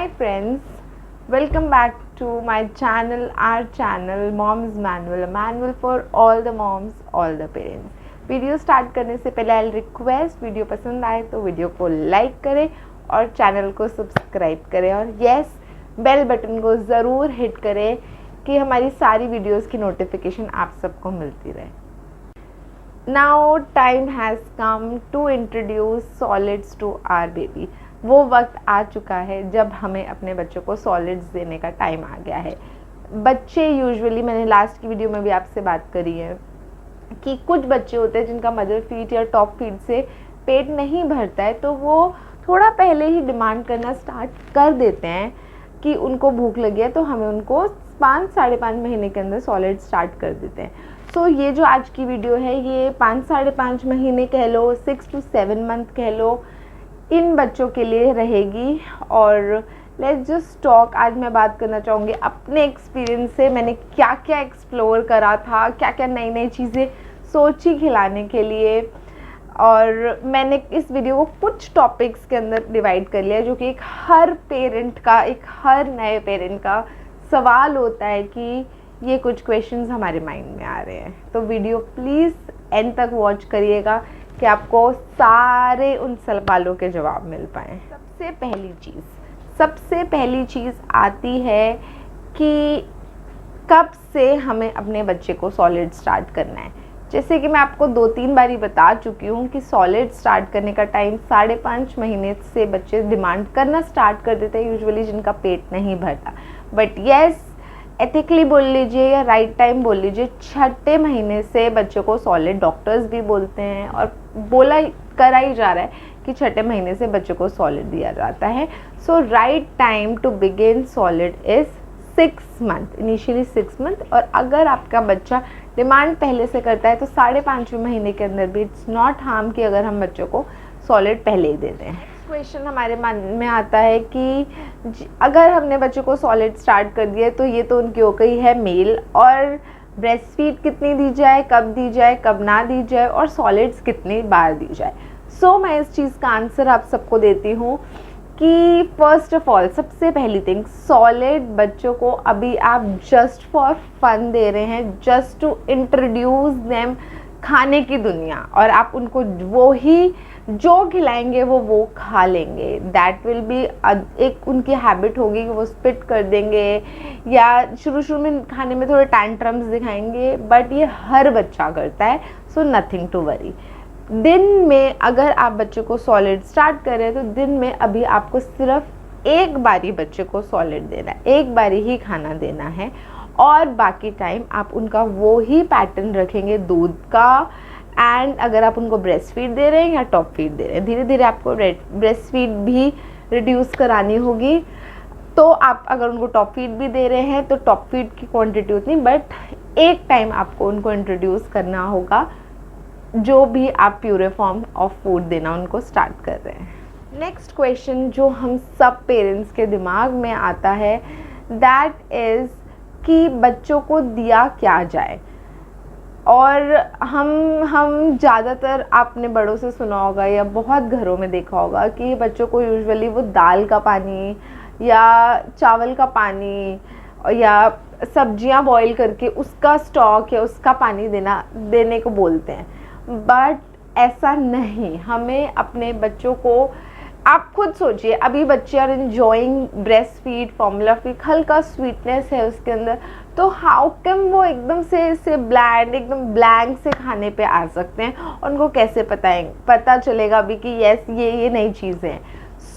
Hi friends, welcome back to my channel, our channel Mom's Manual, a manual for all the moms, all the parents. Video start करने से पहले I request video पसंद आए तो video को like करें और चैनल को सब्सक्राइब करें और यस बेल बटन को ज़रूर हिट करें कि हमारी सारी वीडियोस की नोटिफिकेशन आप सबको मिलती रहे. Now time has come to introduce solids to our baby. वो वक्त आ चुका है जब हमें अपने बच्चों को सॉलिड्स देने का टाइम आ गया है. बच्चे यूजुअली, मैंने लास्ट की वीडियो में भी आपसे बात करी है कि कुछ बच्चे होते हैं जिनका मदर फीड या टॉप फीड से पेट नहीं भरता है, तो वो थोड़ा पहले ही डिमांड करना स्टार्ट कर देते हैं कि उनको भूख लगी है, तो हमें उनको 5-5.5 महीने के अंदर सॉलिड स्टार्ट कर देते हैं. सो ये जो आज की वीडियो है ये 5-5.5 महीने कह लो, 6 to 7 मंथ कह लो, इन बच्चों के लिए रहेगी. और लेट्स जस्ट टॉक. आज मैं बात करना चाहूँगी अपने एक्सपीरियंस से. मैंने क्या क्या एक्सप्लोर करा था, क्या क्या नई नई चीज़ें सोची खिलाने के लिए, और मैंने इस वीडियो को कुछ टॉपिक्स के अंदर डिवाइड कर लिया जो कि एक हर पेरेंट का, एक हर नए पेरेंट का सवाल होता है कि ये कुछ क्वेश्चंस हमारे माइंड में आ रहे हैं. तो वीडियो प्लीज़ एंड तक वॉच करिएगा कि आपको सारे उन सवालों के जवाब मिल पाएँ. सबसे पहली चीज़ आती है कि कब से हमें अपने बच्चे को सॉलिड स्टार्ट करना है. जैसे कि मैं आपको 2-3 बारी बता चुकी हूँ कि सॉलिड स्टार्ट करने का टाइम 5.5 महीने से बच्चे डिमांड करना स्टार्ट कर देते हैं, यूजुअली जिनका पेट नहीं भरता. बट येस, एथिकली बोल लीजिए या राइट टाइम बोल लीजिए, 6ठे महीने से बच्चों को सॉलिड, डॉक्टर्स भी बोलते हैं और बोला करा ही जा रहा है कि 6ठे महीने से बच्चों को सॉलिड दिया जाता है. So right time to begin solid is 6 month, initially 6 month. और अगर आपका बच्चा डिमांड पहले से करता है तो 5.5वें महीने के अंदर भी इट्स नॉट हार्म कि अगर हम बच्चों को सॉलिड पहले ही दे दें. क्वेश्चन हमारे मन में आता है कि अगर हमने बच्चों को सॉलिड स्टार्ट कर दिया तो ये तो उनकी हो गई है मील, और ब्रेस्ट फीड कितनी दी जाए, कब ना दी जाए, और सॉलिड्स कितनी बार दी जाए. सो मैं इस चीज़ का आंसर आप सबको देती हूँ कि फर्स्ट ऑफ ऑल, सबसे पहली थिंग, सॉलिड बच्चों को अभी आप जस्ट फॉर फन दे रहे हैं, जस्ट टू इंट्रोड्यूस देम खाने की दुनिया, और आप उनको वो ही जो खिलाएंगे वो खा लेंगे. दैट विल बी एक उनकी हैबिट होगी कि वो स्पिट कर देंगे या शुरू में खाने में थोड़े टैंट्रम्स दिखाएंगे, बट ये हर बच्चा करता है. So nothing to worry. दिन में अगर आप बच्चे को सॉलिड स्टार्ट कर रहे हैं तो दिन में अभी आपको सिर्फ एक बारी बच्चे को सॉलिड देना है, एक बारी ही खाना देना है, और बाकी टाइम आप उनका वो ही पैटर्न रखेंगे दूध का. एंड अगर आप उनको ब्रेस्ट फीड दे रहे हैं या टॉप फीड दे रहे हैं, धीरे धीरे आपको ब्रेस्ट फीड भी रिड्यूस करानी होगी. तो आप अगर उनको टॉप फीड भी दे रहे हैं तो टॉप फीड की क्वांटिटी उतनी, बट एक टाइम आपको उनको इंट्रोड्यूस करना होगा जो भी आप प्यूरे फॉर्म ऑफ फूड देना उनको स्टार्ट कर रहे हैं. नेक्स्ट क्वेश्चन जो हम सब पेरेंट्स के दिमाग में आता है दैट इज़ कि बच्चों को दिया क्या जाए. और हम ज़्यादातर आपने बड़ों से सुना होगा या बहुत घरों में देखा होगा कि बच्चों को यूजुअली वो दाल का पानी या चावल का पानी या सब्जियां बॉईल करके उसका स्टॉक या उसका पानी देने को बोलते हैं. बट ऐसा नहीं. हमें अपने बच्चों को, आप खुद सोचिए, अभी बच्चे are enjoying breast feed, formula feed, हल्का स्वीटनेस है उसके अंदर, तो हाउ कम वो एकदम से ब्लैंड, एकदम ब्लैंक से खाने पे आ सकते हैं. उनको कैसे पता चलेगा अभी कि यस ये नई चीज़ें हैं.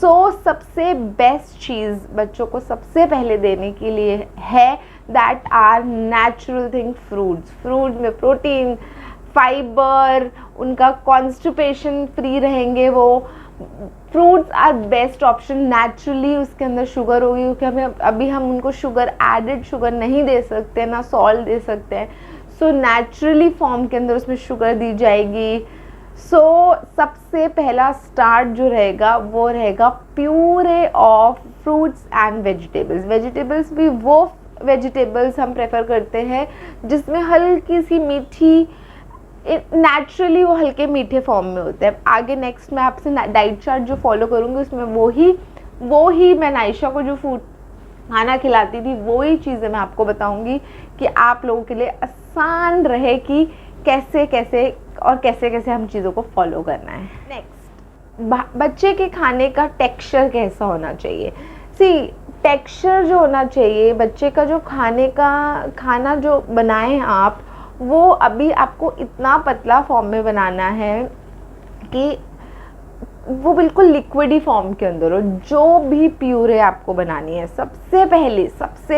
सो सबसे बेस्ट चीज़ बच्चों को सबसे पहले देने के लिए है that are natural thing, fruits में प्रोटीन, फाइबर, उनका कॉन्स्टिपेशन फ्री रहेंगे वो. Fruits are best option. Naturally उसके अंदर शुगर होगी क्योंकि हम उनको शुगर, एडेड शुगर नहीं दे सकते, ना सॉल्ट दे सकते हैं. सो नेचुरली फॉर्म के अंदर उसमें शुगर दी जाएगी. सो सबसे पहला स्टार्ट जो रहेगा वो रहेगा puree of fruits and vegetables भी वो वेजिटेबल्स हम प्रेफर करते हैं जिसमें हल्की सी मीठी, नेचुरली वो हल्के मीठे फॉर्म में होते हैं. आगे नेक्स्ट मैं आपसे डाइट चार्ट जो फॉलो करूँगी उसमें वो ही वो ही मैं नाइशा को जो फूड खाना खिलाती थी, वो ही चीज़ें मैं आपको बताऊंगी कि आप लोगों के लिए आसान रहे कि कैसे कैसे और कैसे कैसे हम चीज़ों को फॉलो करना है। नेक्स्ट, बच्चे के खाने का टेक्सचर कैसा होना चाहिए। टेक्सचर जो होना चाहिए बच्चे का, जो खाना जो बनाएं आप, वो अभी आपको इतना पतला फॉर्म में बनाना है कि वो बिल्कुल लिक्विडी फॉर्म के अंदर हो। जो भी प्यूरे आपको बनानी है, सबसे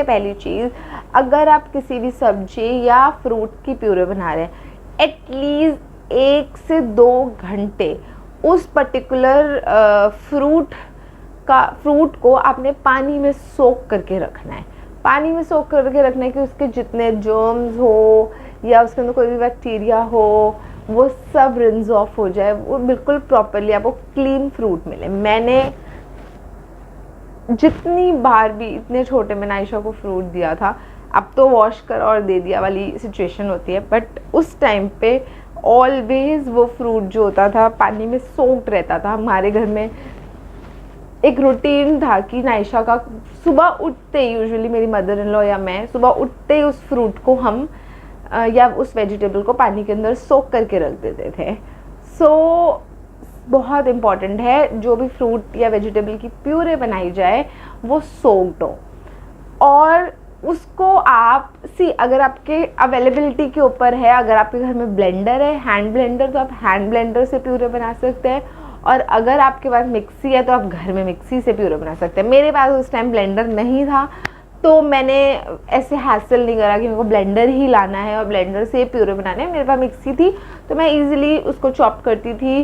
पहली चीज़, अगर आप किसी भी सब्जी या फ्रूट की प्यूरे बना रहे हैं, एटलीस्ट 1 से 2 घंटे उस पर्टिकुलर फ्रूट को आपने पानी में सोक करके रखना है। पानी में सोक करके रखना है कि उसके जितने जर्म्स हो या उसके अंदर कोई भी बैक्टीरिया हो, वो सब रिंस ऑफ हो जाए, वो बिल्कुल प्रॉपरली आपको क्लीन फ्रूट मिले। मैंने जितनी बार भी इतने छोटे में नाइशा को फ्रूट दिया था, अब तो वॉश कर और दे दिया वाली सिचुएशन होती है, बट उस टाइम पे ऑलवेज वो फ्रूट जो होता था पानी में सोक्ड रहता था। हमारे घर में एक रूटीन था कि नाइशा का सुबह उठते ही, यूजुअली मेरी मदर इन लॉ या मैं, सुबह उठते ही उस फ्रूट को हम या उस वेजिटेबल को पानी के अंदर सोक करके रख देते थे। बहुत इम्पॉर्टेंट है जो भी फ्रूट या वेजिटेबल की प्यूरे बनाई जाए वो सोक्ड हो। और उसको आप अगर आपके अवेलेबिलिटी के ऊपर है, अगर आपके घर में ब्लेंडर है, हैंड ब्लेंडर, तो आप हैंड ब्लेंडर से प्यूरे बना सकते हैं। और अगर आपके पास मिक्सी है तो आप घर में मिक्सी से प्यूरे बना सकते हैं। मेरे पास उस टाइम ब्लेंडर नहीं था, तो मैंने ऐसे हैसल नहीं करा कि मेरे को ब्लेंडर ही लाना है और ब्लेंडर से प्यूरे बनाने हैं। मेरे पास मिक्सी थी तो मैं इजीली उसको चॉप करती थी,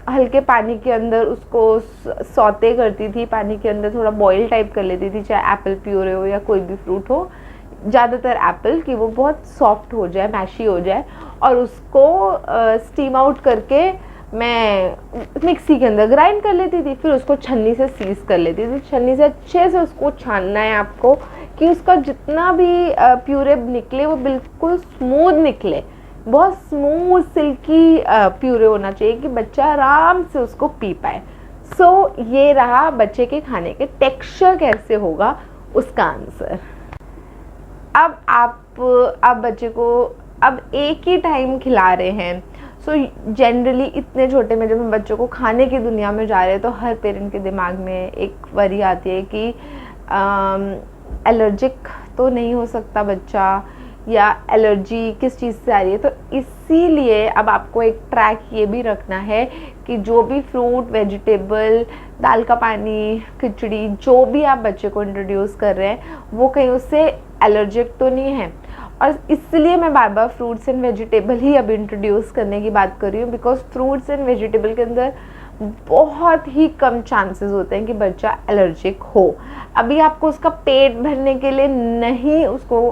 हल्के पानी के अंदर उसको सौते करती थी, पानी के अंदर थोड़ा बॉईल टाइप कर लेती थी, चाहे एप्पल प्यूरे हो या कोई भी फ्रूट हो, ज़्यादातर एप्पल, कि वो बहुत सॉफ्ट हो जाए, मैशी हो जाए, और उसको स्टीम आउट करके मैं मिक्सी के अंदर ग्राइंड कर लेती थी। फिर उसको छन्नी से सीज कर लेती थी। छन्नी से अच्छे से उसको छानना है आपको कि उसका जितना भी प्यूरे निकले वो बिल्कुल स्मूथ निकले, बहुत स्मूथ सिल्की प्यूरे होना चाहिए कि बच्चा आराम से उसको पी पाए। ये रहा बच्चे के खाने के टेक्सचर कैसे होगा उसका आंसर। अब आप बच्चे को अब एक ही टाइम खिला रहे हैं। जनरली इतने छोटे में जब हम बच्चों को खाने की दुनिया में जा रहे हैं तो हर पेरेंट के दिमाग में एक वरी आती है कि एलर्जिक तो नहीं हो सकता बच्चा, या एलर्जी किस चीज़ से आ रही है। तो इसीलिए अब आपको एक ट्रैक ये भी रखना है कि जो भी फ्रूट, वेजिटेबल, दाल का पानी, खिचड़ी, जो भी आप बच्चे को इंट्रोड्यूस कर रहे हैं वो कहीं उससे एलर्जिक तो नहीं है। और इसलिए मैं बार बार फ्रूट्स एंड वेजिटेबल ही अब इंट्रोड्यूस करने की बात कर रही हूँ, बिकॉज फ्रूट्स एंड वेजिटेबल के अंदर बहुत ही कम चांसेस होते हैं कि बच्चा एलर्जिक हो। अभी आपको उसका पेट भरने के लिए नहीं उसको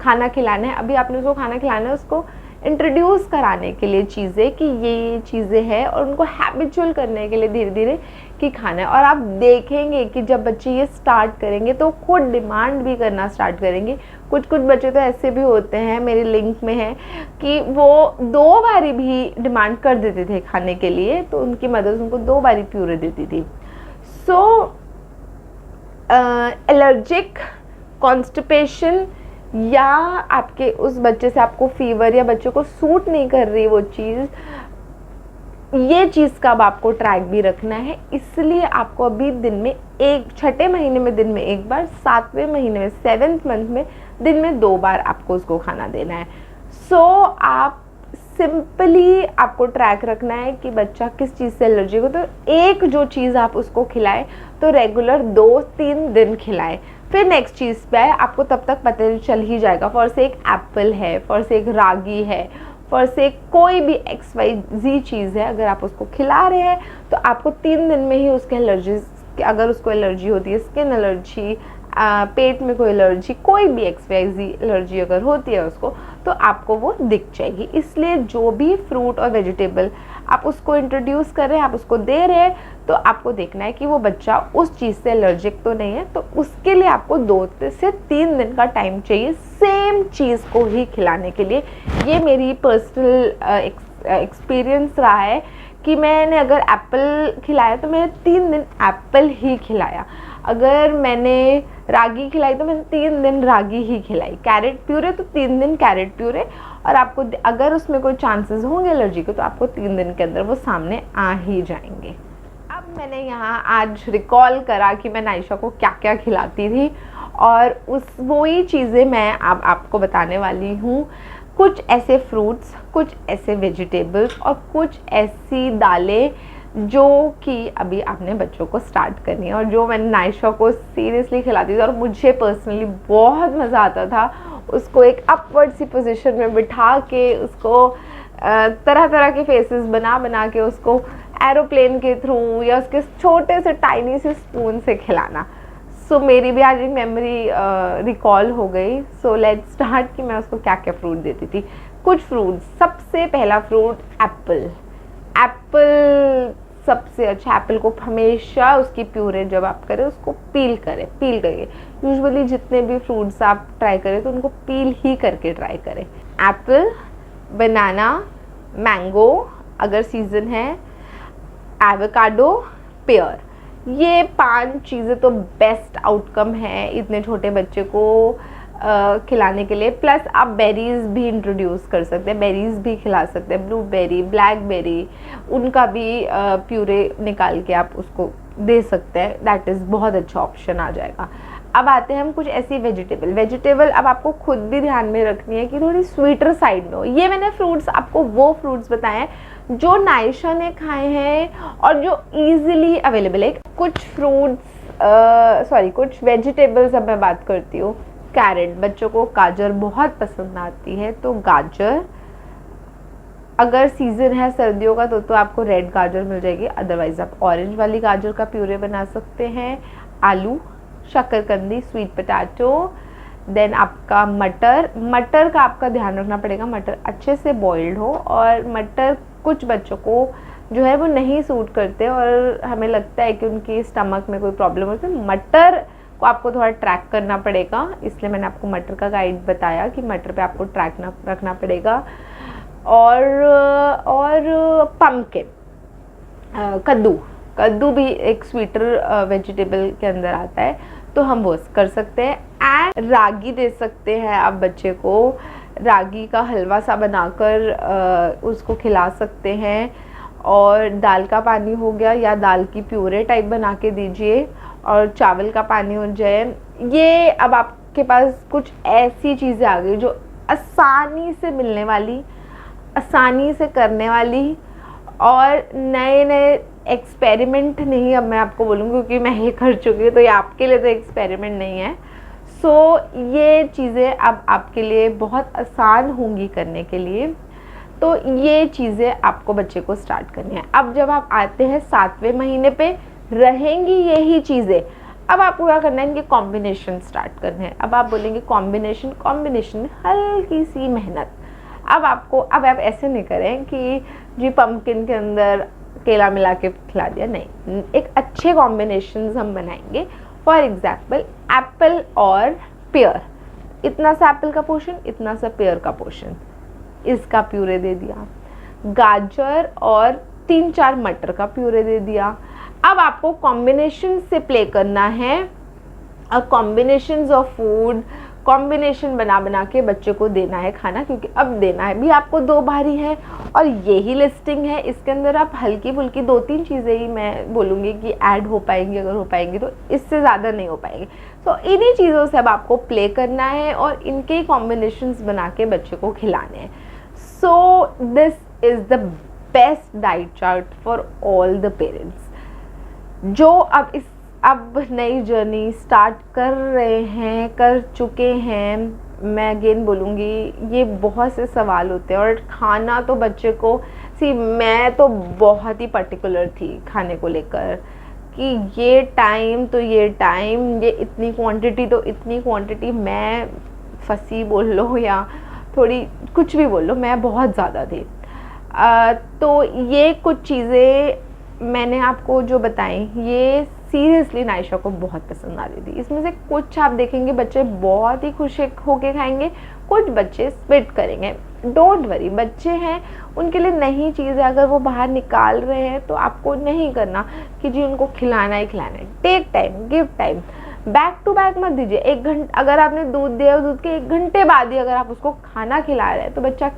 खाना खिलाना है, अभी आपने उसको खाना खिलाना है उसको इंट्रोड्यूस कराने के लिए चीज़ें कि ये चीज़ें हैं, और उनको हैबिचुअल करने के लिए धीरे धीरे कि खाना है। और आप देखेंगे कि जब बच्चे ये स्टार्ट करेंगे तो खुद डिमांड भी करना स्टार्ट करेंगे। कुछ बच्चे तो ऐसे भी होते हैं, मेरे लिंक में है, कि वो 2 बारी भी डिमांड कर देते थे खाने के लिए, तो उनकी मदर्स उनको 2 बारी प्यूरे देती थी। एलर्जिक, कॉन्स्टिपेशन, या आपके उस बच्चे से आपको फीवर या बच्चे को सूट नहीं कर रही वो चीज़, ये चीज़ का अब आपको ट्रैक भी रखना है। इसलिए आपको अभी दिन में छठे महीने में दिन में 1 बार, 7वें महीने में 7th मंथ में दिन में 2 बार आपको उसको खाना देना है। आप सिंपली आपको ट्रैक रखना है कि बच्चा किस चीज़ से एलर्जी हो। तो एक जो चीज़ आप उसको खिलाएं तो रेगुलर 2-3 दिन खिलाएं, फिर नेक्स्ट चीज़ पे आपको तब तक पता चल ही जाएगा। फॉर से एक एप्पल है, फॉर से एक रागी है, फॉर से कोई भी XYZ चीज़ है, अगर आप उसको खिला रहे हैं तो आपको 3 दिन में ही उसके एलर्जी, अगर उसको एलर्जी होती है, स्किन एलर्जी, पेट में कोई एलर्जी, कोई भी XYZ एलर्जी अगर होती है उसको, तो आपको वो दिख जाएगी। इसलिए जो भी फ्रूट और वेजिटेबल आप उसको इंट्रोड्यूस कर रहे हैं, आप उसको दे रहे हैं, तो आपको देखना है कि वो बच्चा उस चीज़ से एलर्जिक तो नहीं है। तो उसके लिए आपको 2 से 3 दिन का टाइम चाहिए सेम चीज़ को ही खिलाने के लिए। ये मेरी पर्सनल एक्सपीरियंस रहा है कि मैंने अगर एप्पल खिलाया तो मैंने 3 दिन एप्पल ही खिलाया, अगर मैंने रागी खिलाई तो मैंने 3 दिन रागी ही खिलाई, कैरेट प्यूरे तो 3 दिन कैरेट प्यूरे, और आपको अगर उसमें कोई चांसेस होंगे एलर्जी के तो आपको 3 दिन के अंदर वो सामने आ ही जाएंगे। अब मैंने यहाँ आज रिकॉल करा कि मैं नाइशा को क्या क्या खिलाती थी, और वही चीज़ें मैं अब आपको बताने वाली हूँ। कुछ ऐसे फ्रूट्स, कुछ ऐसे वेजिटेबल्स और कुछ ऐसी दालें जो कि अभी आपने बच्चों को स्टार्ट करनी है, और जो मैंने नाइशा को सीरियसली खिलाती थी और मुझे पर्सनली बहुत मज़ा आता था उसको एक अपवर्ड सी पोजीशन में बिठा के उसको तरह तरह के फेसेस बना के उसको एरोप्लेन के थ्रू या उसके छोटे से टाइनी से स्पून से खिलाना। सो मेरी भी आज एक मेमोरी रिकॉल हो गई। सो लेट्स स्टार्ट कि मैं उसको क्या क्या फ्रूट देती थी। कुछ फ्रूट्स, सबसे पहला फ्रूट एप्पल। एप्पल सबसे अच्छा, एप्पल को हमेशा उसकी प्यूरे जब आप करें उसको पील करके, यूजुअली जितने भी फ्रूट्स आप ट्राई करें तो उनको पील ही करके ट्राई करें। एप्पल, बनाना, मैंगो अगर सीज़न है, एवोकाडो, पेयर, ये 5 चीज़ें तो बेस्ट आउटकम है इतने छोटे बच्चे को खिलाने के लिए। प्लस आप बेरीज़ भी इंट्रोड्यूस कर सकते हैं, बेरीज़ भी खिला सकते हैं, ब्लूबेरी, ब्लैकबेरी, उनका भी प्यूरे निकाल के आप उसको दे सकते हैं। दैट इज़ बहुत अच्छा ऑप्शन आ जाएगा। अब आते हैं हम कुछ ऐसी वेजिटेबल अब आपको खुद भी ध्यान में रखनी है कि थोड़ी स्वीटर साइड में हो। ये मैंने फ्रूट्स आपको वो फ्रूट्स बताए हैं जो नाइशा ने खाए हैं और जो ईजिली अवेलेबल है। कुछ फ्रूट्स कुछ वेजिटेबल्स अब मैं बात करती हूँ। कैरेट, बच्चों को गाजर बहुत पसंद आती है, तो गाजर अगर सीज़न है सर्दियों का तो आपको रेड गाजर मिल जाएगी, अदरवाइज आप ऑरेंज वाली गाजर का प्यूरे बना सकते हैं। आलू, शकरकंदी, स्वीट पोटैटो, देन आपका मटर का आपका ध्यान रखना पड़ेगा, मटर अच्छे से बॉइल्ड हो। और मटर कुछ बच्चों को जो है वो नहीं सूट करते और हमें लगता है कि उनकी स्टमक में कोई प्रॉब्लम होती है, मटर को आपको थोड़ा ट्रैक करना पड़ेगा, इसलिए मैंने आपको मटर का गाइड बताया कि मटर पे आपको ट्रैक रखना पड़ेगा। और पम्पकिन, कद्दू भी एक स्वीटर वेजिटेबल के अंदर आता है, तो हम वो कर सकते हैं। एंड रागी दे सकते हैं आप बच्चे को, रागी का हलवा सा बनाकर उसको खिला सकते हैं। और दाल का पानी हो गया या दाल की प्यूरे टाइप बना के दीजिए, और चावल का पानी हो जाए। ये अब आपके पास कुछ ऐसी चीज़ें आ गई जो आसानी से मिलने वाली, आसानी से करने वाली, और नए एक्सपेरिमेंट नहीं अब मैं आपको बोलूँगी क्योंकि मैं ये कर चुकी हूँ, तो ये आपके लिए तो एक्सपेरिमेंट नहीं है। सो ये चीज़ें अब आपके लिए बहुत आसान होंगी करने के लिए, तो ये चीज़ें आपको बच्चे को स्टार्ट करनी है। अब जब आप आते हैं 7वें महीने पे रहेंगी यही चीज़ें, अब आपको क्या करना है, इनके कॉम्बिनेशन स्टार्ट करने हैं। अब आप बोलेंगे कॉम्बिनेशन हल्की सी मेहनत। अब आप ऐसे नहीं करें कि जी पम्पकिन के अंदर केला मिला के खिला दिया, नहीं, एक अच्छे कॉम्बिनेशंस हम बनाएंगे। फॉर एग्जाम्पल एप्पल और पेयर, इतना सा एप्पल का पोर्शन, इतना सा पेयर का पोर्शन, इसका प्यूरे दे दिया। गाजर और 3-4 मटर का प्यूरे दे दिया। अब आपको कॉम्बिनेशन से प्ले करना है, कॉम्बिनेशंस ऑफ फूड, कॉम्बिनेशन बना के बच्चे को देना है खाना, क्योंकि अब देना है भी आपको 2 बार ही है और यही लिस्टिंग है। इसके अंदर आप हल्की फुल्की 2-3 चीज़ें ही मैं बोलूँगी कि ऐड हो पाएंगी, अगर हो पाएंगी तो, इससे ज़्यादा नहीं हो पाएंगे। तो इन्हीं चीज़ों से अब आपको प्ले करना है और इनके ही कॉम्बिनेशंस बना के बच्चे को खिलाने हैं। So this is the best diet chart for all the parents जो अब नई जर्नी स्टार्ट कर रहे हैं, कर चुके हैं। मैं अगेन बोलूँगी, ये बहुत से सवाल होते हैं, और खाना तो बच्चे को मैं तो बहुत ही पर्टिकुलर थी खाने को लेकर कि ये टाइम तो ये टाइम, ये इतनी क्वांटिटी तो इतनी क्वांटिटी। मैं फंसी बोल लो या थोड़ी कुछ भी बोल लो, मैं बहुत ज़्यादा थी। तो ये कुछ चीज़ें मैंने आपको जो बताई, ये सीरियसली नाइशा को बहुत पसंद आ रही थी। इसमें से कुछ आप देखेंगे बच्चे बहुत ही खुश होके खाएंगे, कुछ बच्चे स्पिट करेंगे। डोंट वरी, बच्चे हैं, उनके लिए नई चीज़ है, अगर वो बाहर निकाल रहे हैं तो आपको नहीं करना कि जी उनको खिलाना ही खिलाना है। Take time, give time, back to back मत दीजिए। 1 घंटा अगर आपने दूध दिया, दूध के 1 घंटे बाद ही अगर आप उसको खाना खिला रहे हैं तो बच्चा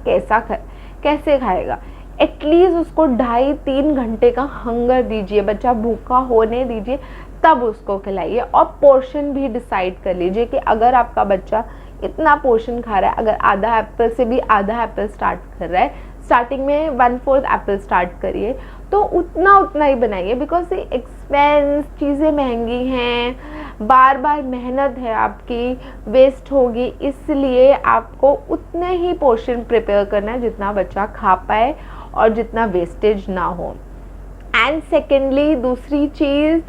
कैसे खाएगा। एटलीस्ट उसको 2.5-3 घंटे का हंगर दीजिए, बच्चा भूखा होने दीजिए, तब उसको खिलाइए। और पोर्शन भी डिसाइड कर लीजिए कि अगर आपका बच्चा इतना पोर्शन खा रहा है, अगर आधा एप्पल से भी आधा एप्पल स्टार्ट कर रहा है, स्टार्टिंग में 1/4 एप्पल स्टार्ट करिए, तो उतना ही बनाइए। बिकॉज ये एक्सपेंस, चीज़ें महंगी हैं, बार बार मेहनत है आपकी, वेस्ट होगी, इसलिए आपको उतने ही पोर्शन प्रिपेयर करना है जितना बच्चा खा पाए और जितना वेस्टेज ना हो। एंड सेकेंडली, दूसरी चीज़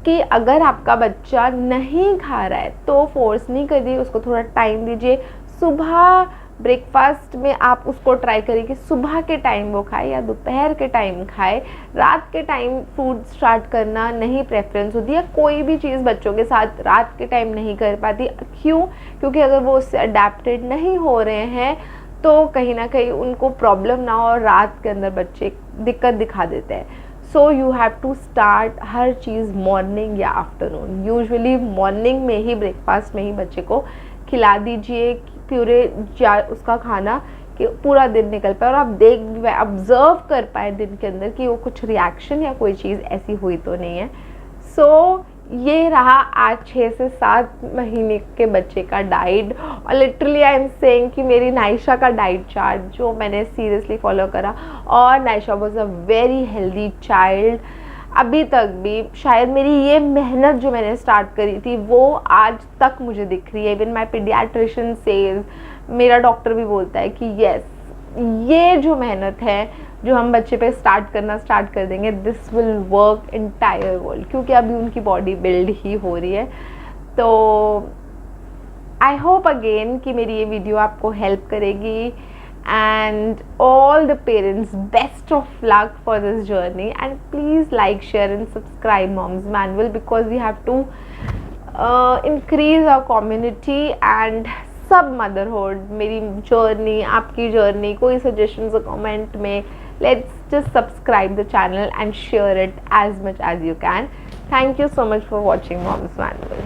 कि अगर आपका बच्चा नहीं खा रहा है तो फोर्स नहीं करिए, उसको थोड़ा टाइम दीजिए। सुबह ब्रेकफास्ट में आप उसको ट्राई करिए कि सुबह के टाइम वो खाए या दोपहर के टाइम खाए। रात के टाइम फूड स्टार्ट करना नहीं प्रेफरेंस होती है। कोई भी चीज़ बच्चों के साथ रात के टाइम नहीं कर पाती। क्यों? क्योंकि अगर वो उससे अडेप्टेड नहीं हो रहे हैं तो कहीं ना कहीं उनको प्रॉब्लम ना हो और रात के अंदर बच्चे दिक्कत दिखा देते हैं। So you have to start हर चीज़ मॉर्निंग या आफ्टरनून। यूजुअली मॉर्निंग में ही, ब्रेकफास्ट में ही बच्चे को खिला दीजिए पूरे उसका खाना, कि पूरा दिन निकल पाए और आप देख ऑब्जर्व कर पाए दिन के अंदर कि वो कुछ रिएक्शन या कोई चीज़ ऐसी हुई तो नहीं है। सो ये रहा आज 6 से 7 महीने के बच्चे का डाइट। और लिटरली आई एम सेइंग कि मेरी नाइशा का डाइट चार्ट जो मैंने सीरियसली फॉलो करा, और Naisha was a very healthy child. अभी तक भी शायद मेरी ये मेहनत जो मैंने स्टार्ट करी थी वो आज तक मुझे दिख रही है। इवन माई पीडियाट्रिशियन सेज, मेरा डॉक्टर भी बोलता है कि यस, ये जो मेहनत है जो हम बच्चे पे स्टार्ट कर देंगे, this will work entire world, क्योंकि अभी उनकी बॉडी बिल्ड ही हो रही है। तो आई होप अगेन कि मेरी ये वीडियो आपको हेल्प करेगी। And all the parents, best of luck for this journey, and please like, share and subscribe Mom's Manual, because we have to increase our community and सब motherhood, मेरी journey, आपकी journey, कोई suggestions comment में, let's just subscribe the channel and share it as much as you can. Thank you so much for watching Mom's Manual.